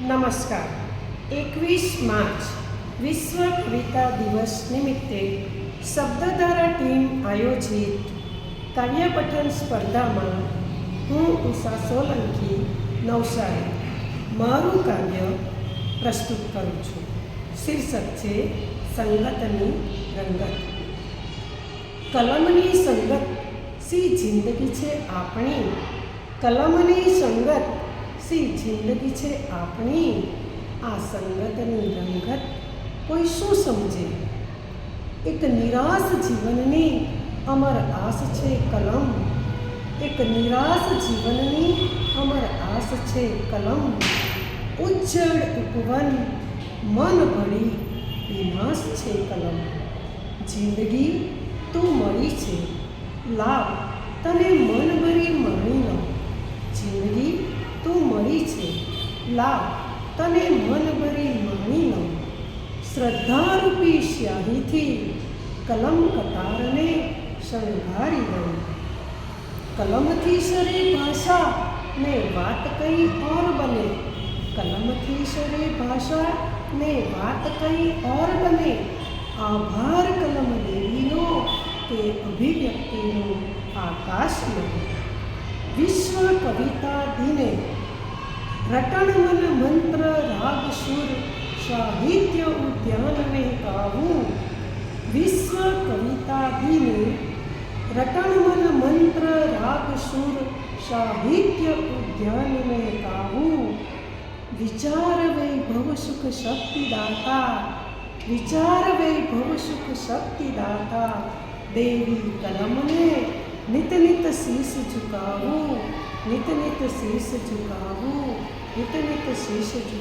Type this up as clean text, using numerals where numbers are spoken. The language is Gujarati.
નમસ્કાર. 21 માર્ચ વિશ્વ કવિતા દિવસ નિમિત્તે શબ્દધારા ટીમ આયોજિત કાવ્યપઠન સ્પર્ધામાં હું ઉષા સોલંકી નવસારી મારું કાવ્ય પ્રસ્તુત કરું છું. શીર્ષક છે સંગતની રંગત. કલમની સંગત સી જિંદગી છે આપણી, કલમની સંગત સી જિંદગી છે આપણી. આ સંગતની રંગત કોઈ શું સમજે? એક નિરાશ જીવનની અમર આસ છે કલમ, એક નિરાશ જીવનની અમર આસ છે કલમ. ઉજ્જડ ઉપવન મન ભળી વિનાશ છે કલમ. જિંદગી તું મળી છે, લાવ તને મન ભરી માણી લો. જિંદગી તું મળી છે, લાવ તને મન ભરી માણી લો. શ્રદ્ધારૂપી સ્યાહીથી કલમ કતારને શણગારી દઉં. કલમથી સરે ભાષા ને વાત કંઈ ઓર બને, કલમથી સરે ભાષા ને વાત કંઈ ઓર બને. આભાર કલમ દેવીનો તે અભિવ્યક્તિનો આકાશ બને. વિશ્વ કવિતા દિને રટણ મન મંત્ર રાગ સુર સાહિત્ય ઉદ્યાનને ગાવું. વિશ્વ કવિતા દિને રટણ મન મંત્ર રાગ સુર સાહિત્ય ઉદ્યાનને ગાવું. વિચાર વૈભવ સુખ શક્તિદાતા, વિચાર વૈભવ સુખ શક્તિદાતા. દેવી કલમને નિત નિત શીશ ઝુકાવું, નિત નિત શીશ ઝુકાવું, નિત નિત શીશ ઝુકાવું.